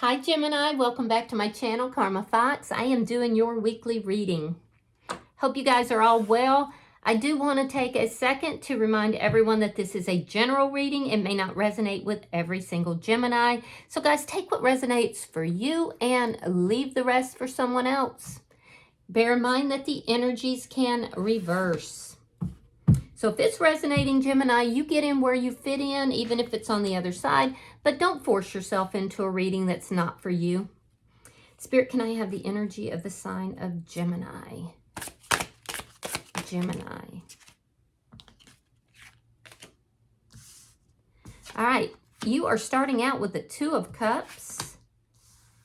Hi Gemini, welcome back to my channel, Karma Fox. I am doing your weekly reading. Hope you guys are all well. I do want to take a second to remind everyone that this is a general reading. It may not resonate with every single Gemini. So guys, take what resonates for you and leave the rest for someone else. Bear in mind that the energies can reverse. So if it's resonating, Gemini, you get in where you fit in, even if it's on the other side, but don't force yourself into a reading that's not for you. Spirit, can I have the energy of the sign of Gemini? Gemini. All right, you are starting out with the Two of Cups.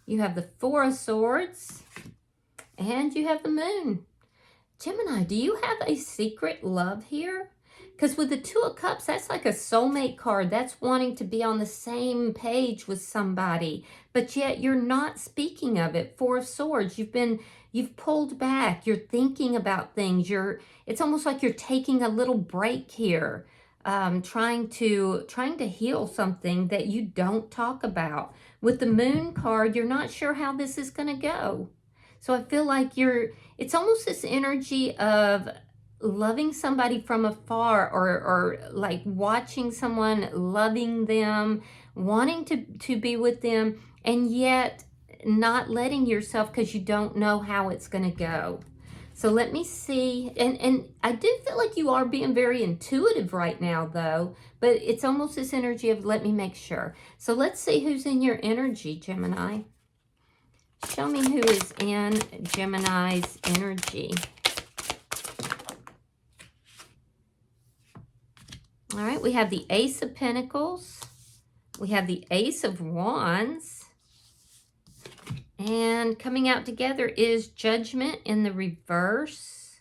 You have the Four of Swords, and you have the Moon. Gemini, do you have a secret love here? Because with the Two of Cups, that's like a soulmate card. That's wanting to be on the same page with somebody, but yet you're not speaking of it. Four of Swords, you've pulled back. You're thinking about things. It's almost like you're taking a little break here, trying to heal something that you don't talk about. With the Moon card, you're not sure how this is going to go. So I feel like it's almost this energy of loving somebody from afar, or like watching someone, loving them, wanting to be with them, and yet not letting yourself because you don't know how it's going to go. So let me see. And I do feel like you are being very intuitive right now, though, but it's almost this energy of let me make sure. So let's see who's in your energy, Gemini. Show me who is in Gemini's energy. All right, we have the Ace of Pentacles. We have the Ace of Wands. And coming out together is Judgment in the reverse,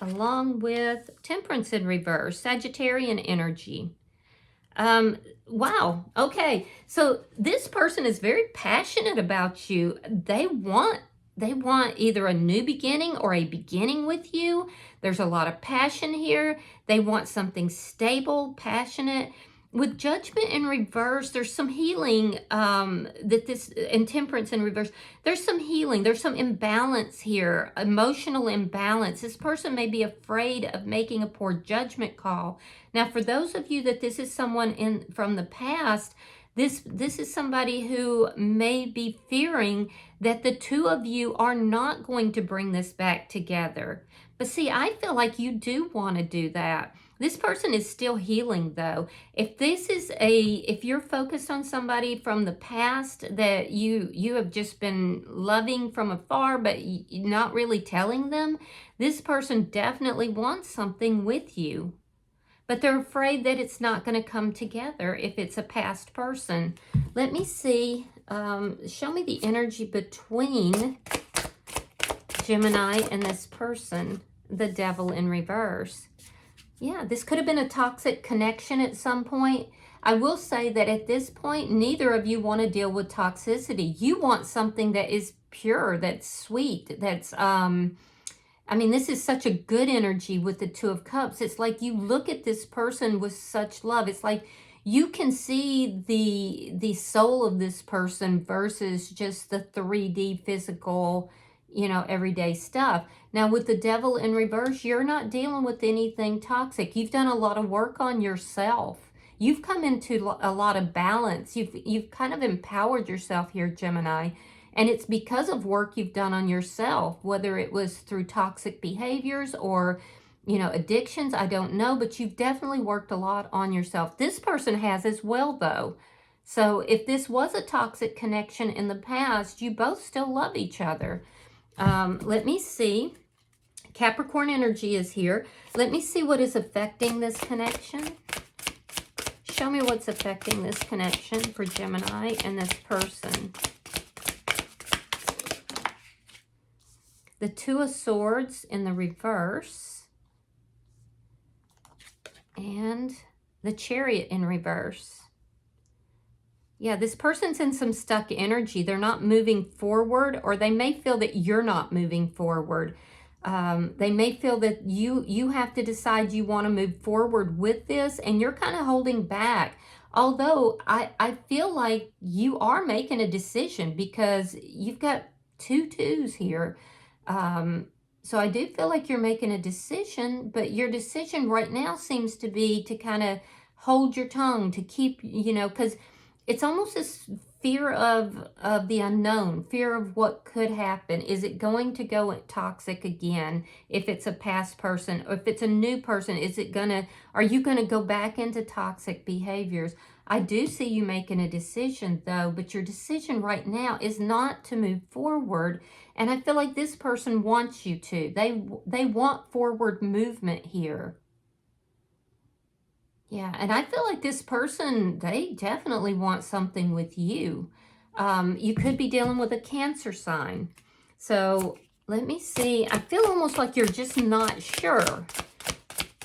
along with Temperance in reverse, Sagittarian energy. Wow. Okay. So this person is very passionate about you. They want either a new beginning or a beginning with you. There's a lot of passion here. They want something stable, passionate. With Judgment in reverse, there's some healing, and Temperance in reverse, there's some healing. There's some imbalance here, emotional imbalance. This person may be afraid of making a poor judgment call. Now, for those of you that this is someone from the past, this is somebody who may be fearing that the two of you are not going to bring this back together. But see, I feel like you do want to do that. This person is still healing, though. If you're focused on somebody from the past that you have just been loving from afar, but not really telling them, this person definitely wants something with you. But they're afraid that it's not going to come together if it's a past person. Let me see. Show me the energy between Gemini and this person, the Devil in reverse. Yeah, this could have been a toxic connection at some point. I will say that at this point, neither of you want to deal with toxicity. You want something that is pure, that's sweet, that's, I mean, this is such a good energy with the Two of Cups. It's like you look at this person with such love. It's like you can see the soul of this person versus just the 3D physical, everyday stuff. Now, with the Devil in reverse, you're not dealing with anything toxic. You've done a lot of work on yourself. You've come into a lot of balance. You've kind of empowered yourself here, Gemini. And it's because of work you've done on yourself, whether it was through toxic behaviors or, addictions, I don't know, but you've definitely worked a lot on yourself. This person has as well, though. So if this was a toxic connection in the past, you both still love each other. Let me see. Capricorn energy is here. Let me see what is affecting this connection. Show me what's affecting this connection for Gemini and this person. The Two of Swords in the reverse. And the Chariot in reverse. Yeah, this person's in some stuck energy. They're not moving forward, or they may feel that you're not moving forward. They may feel that you have to decide you want to move forward with this, and you're kind of holding back. Although I feel like you are making a decision because you've got 2 2s here. So I do feel like you're making a decision, but your decision right now seems to be to kind of hold your tongue, to keep, because it's almost this fear of the unknown, fear of what could happen. Is it going to go toxic again if it's a past person, or if it's a new person, are you gonna go back into toxic behaviors? I do see you making a decision though, but your decision right now is not to move forward. And I feel like this person wants you to. They want forward movement here. Yeah, and I feel like this person, they definitely want something with you. You could be dealing with a Cancer sign. So let me see. I feel almost like you're just not sure.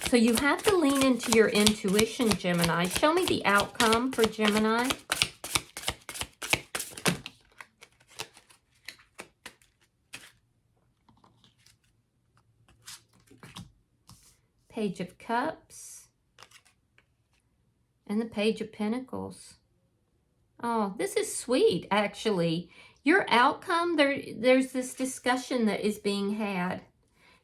So you have to lean into your intuition, Gemini. Show me the outcome for Gemini. Page of Cups. And the Page of Pentacles. Oh, this is sweet, actually. Your outcome, there's this discussion that is being had.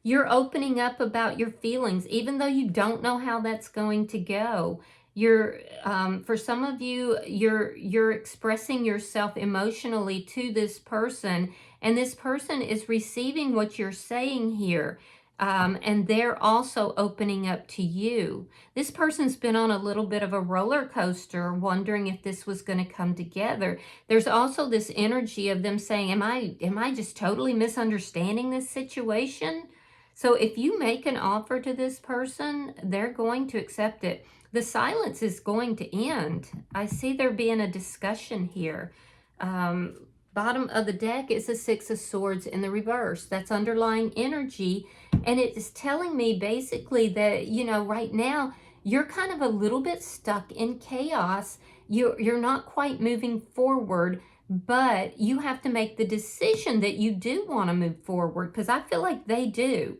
You're opening up about your feelings, even though you don't know how that's going to go. For some of you, you're expressing yourself emotionally to this person, and this person is receiving what you're saying here. And they're also opening up to you. This person's been on a little bit of a roller coaster, wondering if this was going to come together. There's also this energy of them saying, am I just totally misunderstanding this situation? So if you make an offer to this person, they're going to accept it. The silence is going to end. I see there being a discussion here. Bottom of the deck is the Six of Swords in the reverse. That's underlying energy. And it is telling me basically that, right now, you're kind of a little bit stuck in chaos. You're not quite moving forward, but you have to make the decision that you do want to move forward, because I feel like they do.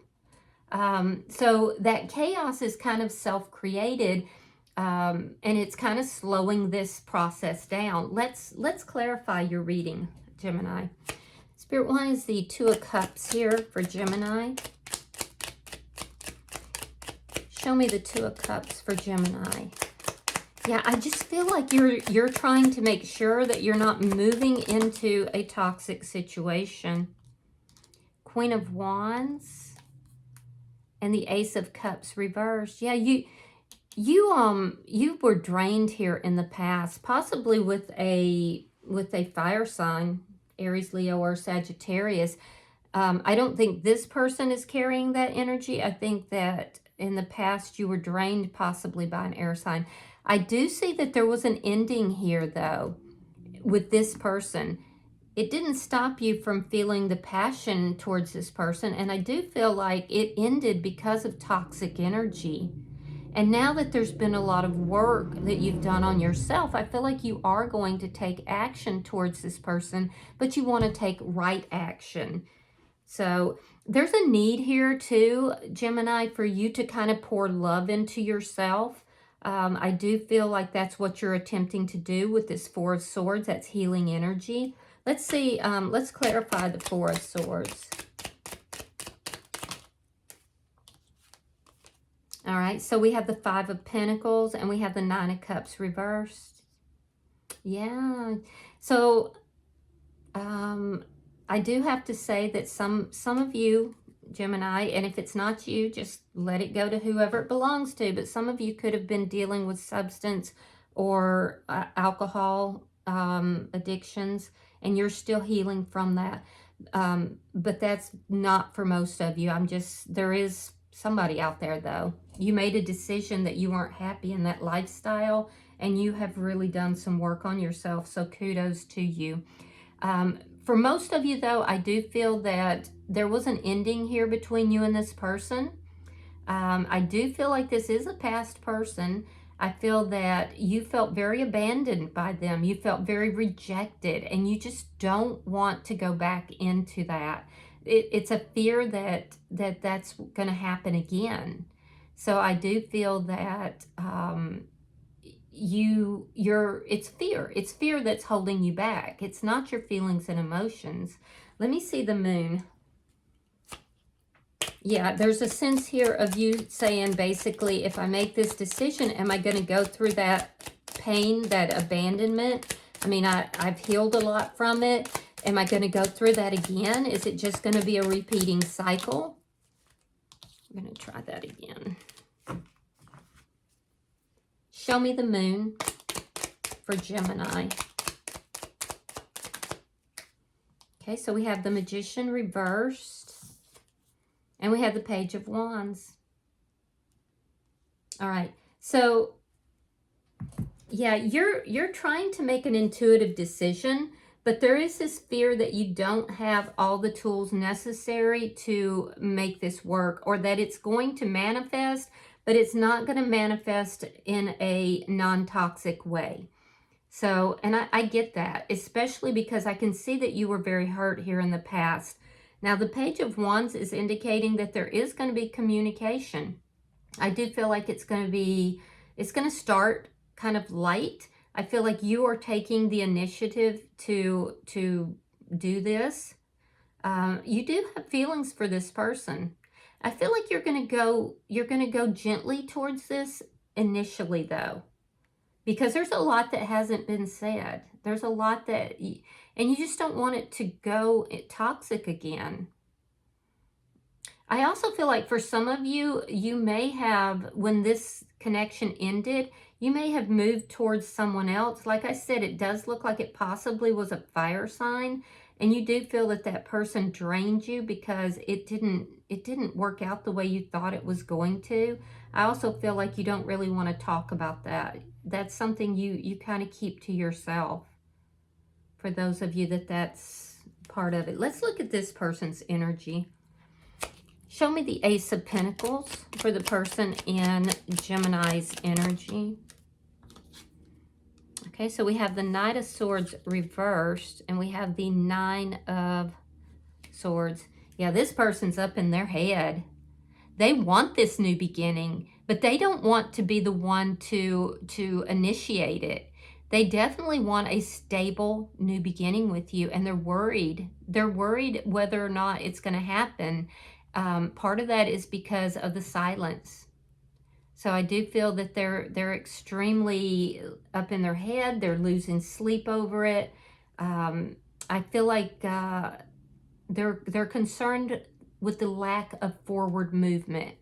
So that chaos is kind of self-created, and it's kind of slowing this process down. Let's clarify your reading, Gemini. Spirit One is the Two of Cups here for Gemini. Show me the Two of Cups for Gemini. Yeah, I just feel like you're trying to make sure that you're not moving into a toxic situation. Queen of Wands and the Ace of Cups reversed. Yeah, you were drained here in the past, possibly with a fire sign, Aries, Leo, or Sagittarius. I don't think this person is carrying that energy. I think that in the past you were drained possibly by an air sign. I do see that there was an ending here, though, with this person. It didn't stop you from feeling the passion towards this person, and I do feel like it ended because of toxic energy. And now that there's been a lot of work that you've done on yourself, I feel like you are going to take action towards this person, but you want to take right action. So there's a need here too, Gemini, for you to kind of pour love into yourself. I do feel like that's what you're attempting to do with this Four of Swords. That's healing energy. Let's see, let's clarify the Four of Swords. All right, so we have the Five of Pentacles and we have the Nine of Cups reversed. Yeah, so I do have to say that some of you, Gemini, and if it's not you, just let it go to whoever it belongs to, but some of you could have been dealing with substance or alcohol addictions, and you're still healing from that. But that's not for most of you. There is somebody out there, though. You made a decision that you weren't happy in that lifestyle, and you have really done some work on yourself, so kudos to you. For most of you, though, I do feel that there was an ending here between you and this person. I do feel like this is a past person. I feel that you felt very abandoned by them. You felt very rejected, and you just don't want to go back into that. It's a fear that's going to happen again. So I do feel that it's fear. It's fear that's holding you back. It's not your feelings and emotions. Let me see the moon. Yeah, there's a sense here of you saying, basically, if I make this decision, am I going to go through that pain, that abandonment? I mean, I've healed a lot from it. Am I going to go through that again? Is it just going to be a repeating cycle? I'm going to try that again. Show me the moon for Gemini. Okay, so we have the Magician reversed. And we have the Page of Wands. All right. So, yeah, you're trying to make an intuitive decision, but there is this fear that you don't have all the tools necessary to make this work, or that it's going to manifest, but it's not going to manifest in a non-toxic way. So, and I get that, especially because I can see that you were very hurt here in the past. Now, the Page of Wands is indicating that there is going to be communication. I do feel like it's going to start kind of light. I feel like you are taking the initiative to do this. You do have feelings for this person. I feel like you're going to go gently towards this initially, though, because there's a lot that hasn't been said. There's a lot that, and you just don't want it to go toxic again. I also feel like for some of you, you may have, when this connection ended, you may have moved towards someone else. Like I said, it does look like it possibly was a fire sign, and you do feel that that person drained you because it didn't work out the way you thought it was going to. I also feel like you don't really want to talk about that. That's something you kind of keep to yourself. For those of you that's part of it. Let's look at this person's energy. Show me the Ace of Pentacles for the person in Gemini's energy. Okay, so we have the Knight of Swords reversed, and we have the Nine of Swords. Yeah, this person's up in their head. They want this new beginning, but they don't want to be the one to initiate it. They definitely want a stable new beginning with you, and they're worried. They're worried whether or not it's going to happen. Part of that is because of the silence. So I do feel that they're extremely up in their head. They're losing sleep over it. I feel like they're concerned with the lack of forward movement.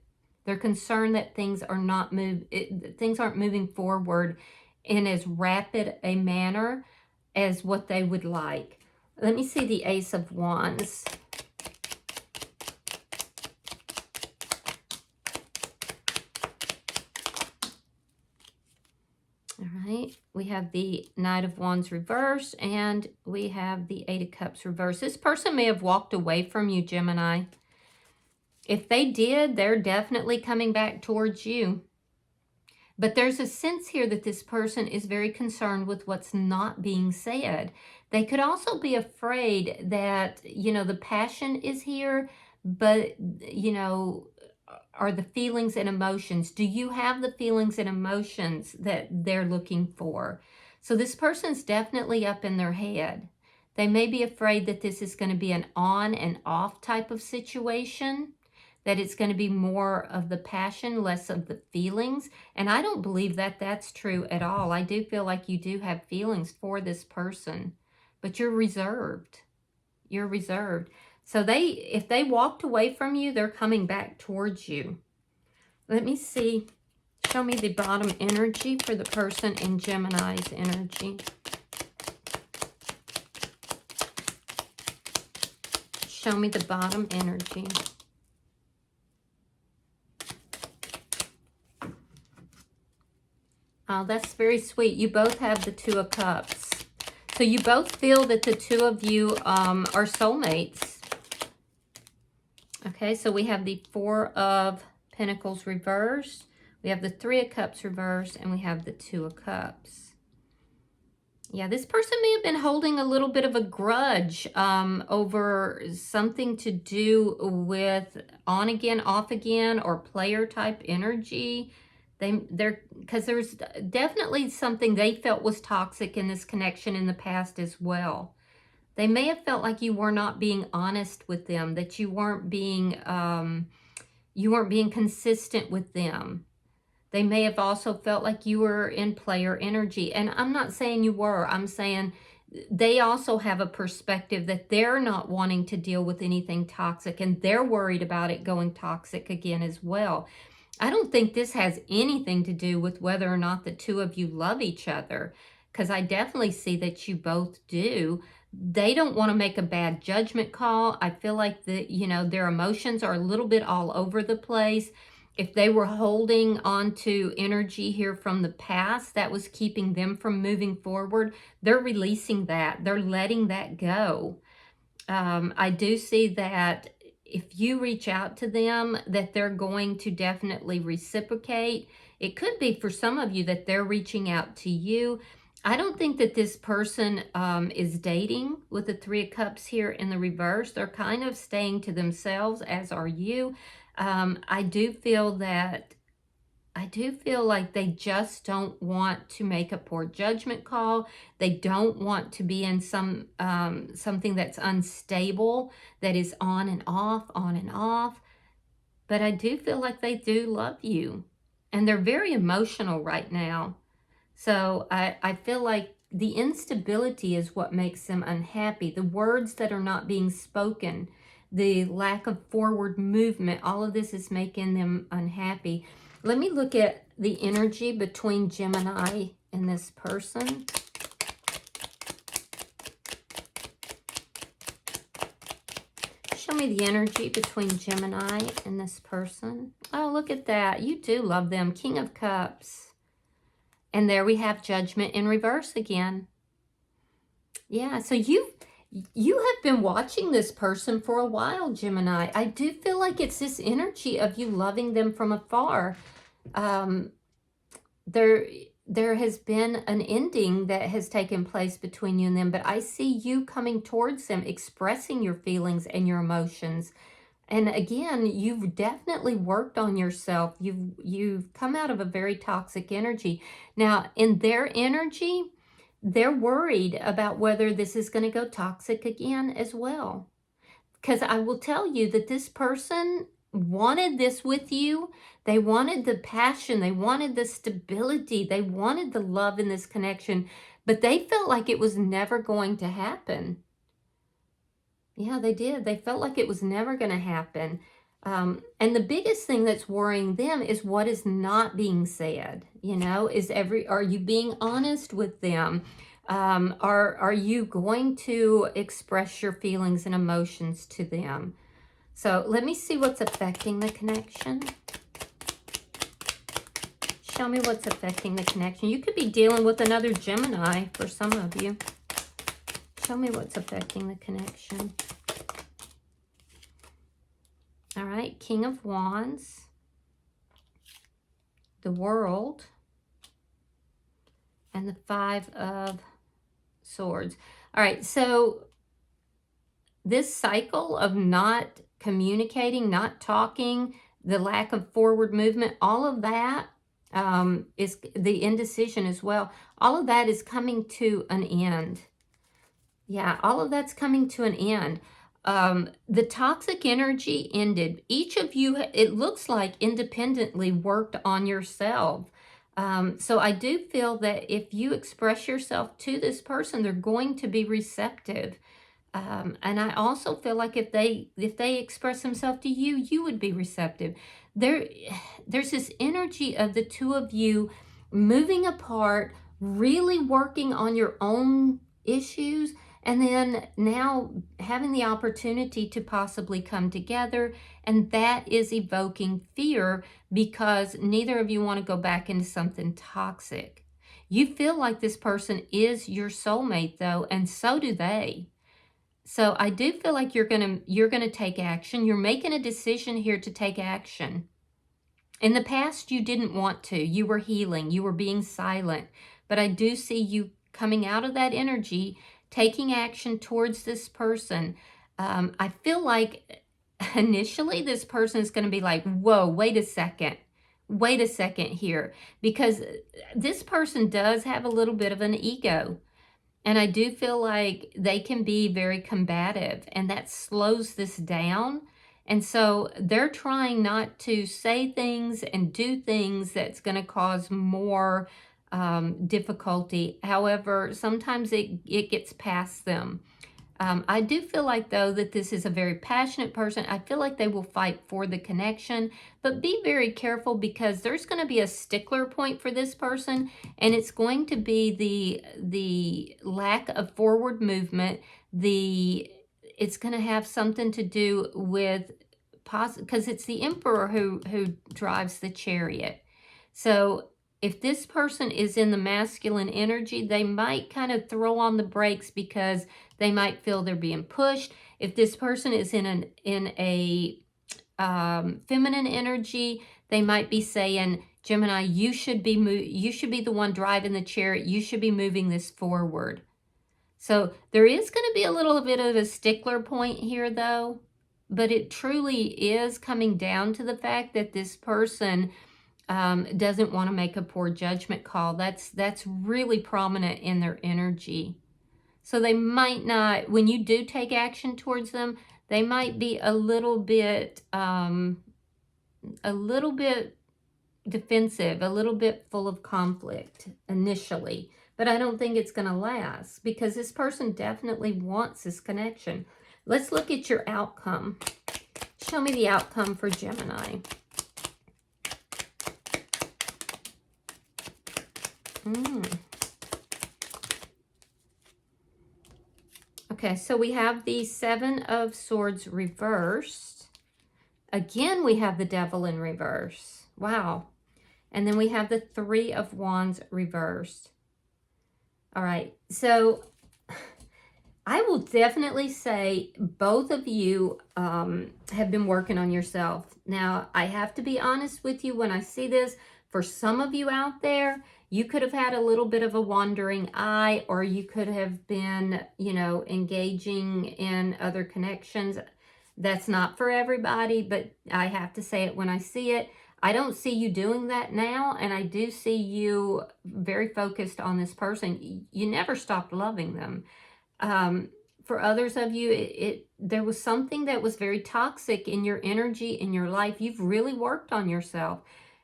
They're concerned that things aren't moving forward in as rapid a manner as what they would like. Let me see the Ace of Wands. All right, we have the Knight of Wands reversed, and we have the Eight of Cups reversed. This person may have walked away from you, Gemini. If they did, they're definitely coming back towards you. But there's a sense here that this person is very concerned with what's not being said. They could also be afraid that, the passion is here, but, are the feelings and emotions. Do you have the feelings and emotions that they're looking for? So this person's definitely up in their head. They may be afraid that this is going to be an on and off type of situation, that it's going to be more of the passion, less of the feelings. And I don't believe that that's true at all. I do feel like you do have feelings for this person, but you're reserved. You're reserved. So if they walked away from you, they're coming back towards you. Let me see. Show me the bottom energy for the person in Gemini's energy. Show me the bottom energy. Oh, that's very sweet. You both have the Two of Cups. So you both feel that the two of you are soulmates. Okay, so we have the Four of Pentacles reversed. We have the Three of Cups reversed, and we have the Two of Cups. Yeah, this person may have been holding a little bit of a grudge over something to do with on again, off again, or player type energy. Because there's definitely something they felt was toxic in this connection in the past as well. They may have felt like you were not being honest with them, that you weren't being consistent with them. They may have also felt like you were in player energy. And I'm not saying you were. I'm saying they also have a perspective that they're not wanting to deal with anything toxic, and they're worried about it going toxic again as well. I don't think this has anything to do with whether or not the two of you love each other, because I definitely see that you both do. They don't want to make a bad judgment call. I feel like their emotions are a little bit all over the place. If they were holding on to energy here from the past that was keeping them from moving forward, they're releasing that. They're letting that go. I do see that if you reach out to them, that they're going to definitely reciprocate. It could be for some of you that they're reaching out to you. I don't think that this person is dating with the Three of Cups here in the reverse. They're kind of staying to themselves, as are you. I do feel like they just don't want to make a poor judgment call. They don't want to be in something that's unstable, that is on and off, on and off. But I do feel like they do love you. And they're very emotional right now. So I feel like the instability is what makes them unhappy. The words that are not being spoken, the lack of forward movement, all of this is making them unhappy. Let me look at the energy between Gemini and this person. Show me the energy between Gemini and this person. Oh, look at that. You do love them. King of Cups. And there we have Judgment in reverse again. Yeah, so you have been watching this person for a while, Gemini. I do feel like it's this energy of you loving them from afar. There has been an ending that has taken place between you and them, but I see you coming towards them, expressing your feelings and your emotions. And again, you've definitely worked on yourself. You've come out of a very toxic energy. Now, in their energy, they're worried about whether this is going to go toxic again as well. Because I will tell you that this person wanted this with you. They wanted the passion. They wanted the stability. They wanted the love in this connection. But they felt like it was never going to happen. Yeah, they did. They felt like it was never going to happen. And the biggest thing that's worrying them is what is not being said. Are you being honest with them? Are you going to express your feelings and emotions to them? So let me see what's affecting the connection. Show me what's affecting the connection. You could be dealing with another Gemini for some of you. Show me what's affecting the connection. All right, King of Wands, the World, and the Five of Swords. All right, so this cycle of not communicating, not talking, the lack of forward movement, all of that is the indecision as well. All of that is coming to an end. Yeah, all of that's coming to an end. The toxic energy ended. Each of you, it looks like, independently worked on yourself. So I do feel that if you express yourself to this person, they're going to be receptive. And I also feel like if they express themselves to you, you would be receptive. There's this energy of the two of you moving apart, really working on your own issues, and then now having the opportunity to possibly come together. And that is evoking fear because neither of you want to go back into something toxic. You feel like this person is your soulmate though, and so do they. So I do feel like you're gonna take action. You're making a decision here to take action. In the past, you didn't want to. You were healing. You were being silent. But I do see you coming out of that energy, taking action towards this person. I feel like initially this person is going to be like, whoa, wait a second. wait a second here, because this person does have a little bit of an ego. And I do feel like they can be very combative, and that slows this down. And so they're trying not to say things and do things that's going to cause more difficulty. However, sometimes it gets past them. I do feel like, though, that this is a very passionate person. I feel like they will fight for the connection, but be very careful, because there's going to be a stickler point for this person, and it's going to be the lack of forward movement. It's going to have something to do with, because it's the Emperor who drives the Chariot. So if this person is in the masculine energy, they might kind of throw on the brakes because they might feel they're being pushed. If this person is in a feminine energy, they might be saying, Gemini, you should be the one driving the chariot. You should be moving this forward. So there is going to be a little bit of a stickler point here, though, but it truly is coming down to the fact that this person doesn't want to make a poor judgment call. That's really prominent in their energy. So they might not, when you do take action towards them, they might be a little bit defensive, a little bit full of conflict initially. But I don't think it's going to last, because this person definitely wants this connection. Let's look at your outcome. Show me the outcome for Gemini. Okay, so we have the Seven of Swords reversed. Again, we have the Devil in reverse. Wow. And then we have the Three of Wands reversed. All right, so I will definitely say both of you have been working on yourself. Now, I have to be honest with you when I see this. For some of you out there, you could have had a little bit of a wandering eye, or you could have been, engaging in other connections. That's not for everybody, but I have to say it when I see it. I don't see you doing that now, and I do see you very focused on this person. You never stopped loving them. For others of you, there was something that was very toxic in your energy, in your life. You've really worked on yourself.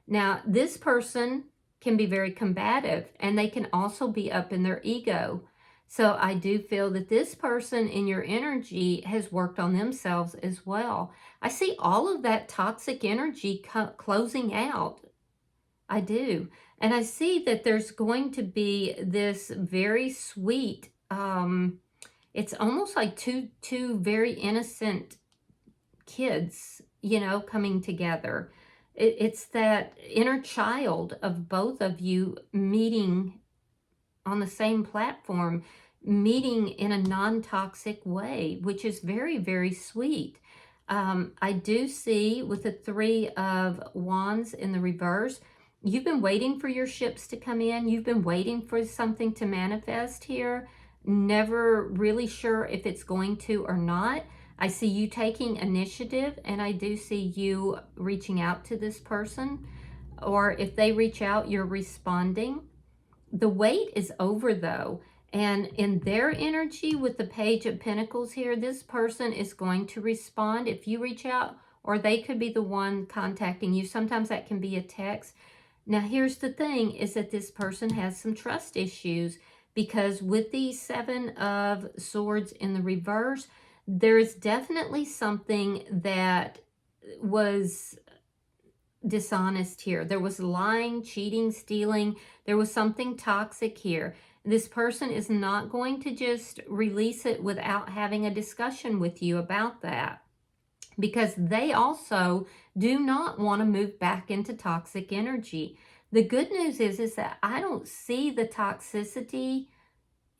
Now, this person can be very combative, and they can also be up in their ego. So I do feel that this person in your energy has worked on themselves as well. I see all of that toxic energy closing out. I do. And I see that there's going to be this very sweet, it's almost like two very innocent kids, coming together. It's that inner child of both of you meeting on the same platform, meeting in a non-toxic way, which is very, very sweet. I do see with the Three of Wands in the reverse, you've been waiting for your ships to come in. You've been waiting for something to manifest here. Never really sure if it's going to or not. I see you taking initiative, and I do see you reaching out to this person, or if they reach out, you're responding. The wait is over, though, and in their energy with the Page of Pentacles here, this person is going to respond if you reach out, or they could be the one contacting you. Sometimes that can be a text. Now, here's the thing, is that this person has some trust issues, because with the Seven of Swords in the reverse, there is definitely something that was dishonest here. There was lying, cheating, stealing. There was something toxic here. This person is not going to just release it without having a discussion with you about that, because they also do not want to move back into toxic energy. The good news is that I don't see the toxicity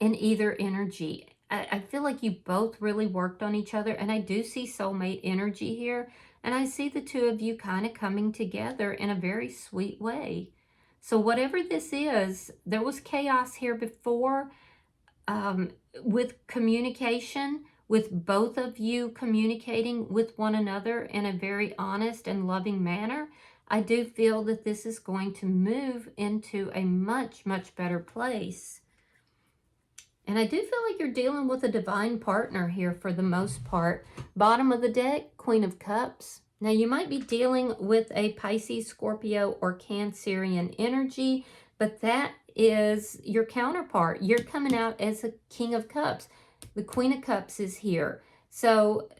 in either energy. I feel like you both really worked on each other, and I do see soulmate energy here, and I see the two of you kind of coming together in a very sweet way. So whatever this is, there was chaos here before with communication, with both of you communicating with one another in a very honest and loving manner. I do feel that this is going to move into a much, much better place. And I do feel like you're dealing with a divine partner here for the most part. Bottom of the deck, Queen of Cups. Now, you might be dealing with a Pisces, Scorpio, or Cancerian energy, but that is your counterpart. You're coming out as a King of Cups. The Queen of Cups is here. So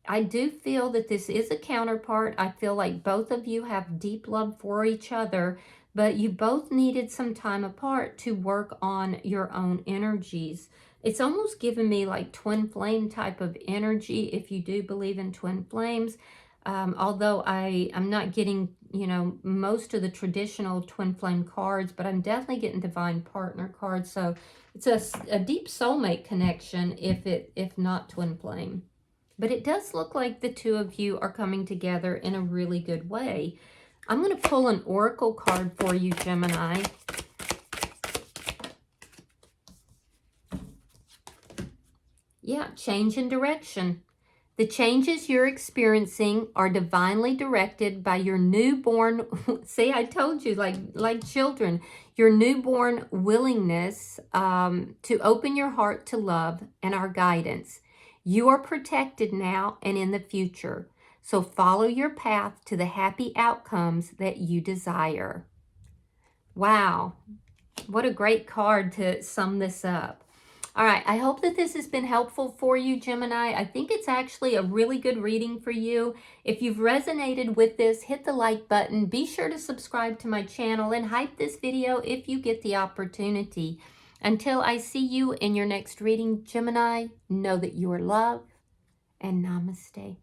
I do feel that this is a counterpart. I feel like both of you have deep love for each other, but you both needed some time apart to work on your own energies. It's almost given me like twin flame type of energy, if you do believe in twin flames. Although I'm not getting, most of the traditional twin flame cards, but I'm definitely getting divine partner cards. So it's a deep soulmate connection, if not twin flame. But it does look like the two of you are coming together in a really good way. I'm going to pull an oracle card for you, Gemini. Yeah, change in direction. The changes you're experiencing are divinely directed by your newborn, see, I told you, like children, your newborn willingness to open your heart to love and our guidance. You are protected now and in the future. So follow your path to the happy outcomes that you desire. Wow, what a great card to sum this up. All right, I hope that this has been helpful for you, Gemini. I think it's actually a really good reading for you. If you've resonated with this, hit the like button. Be sure to subscribe to my channel and hype this video if you get the opportunity. Until I see you in your next reading, Gemini, know that you are loved, and namaste.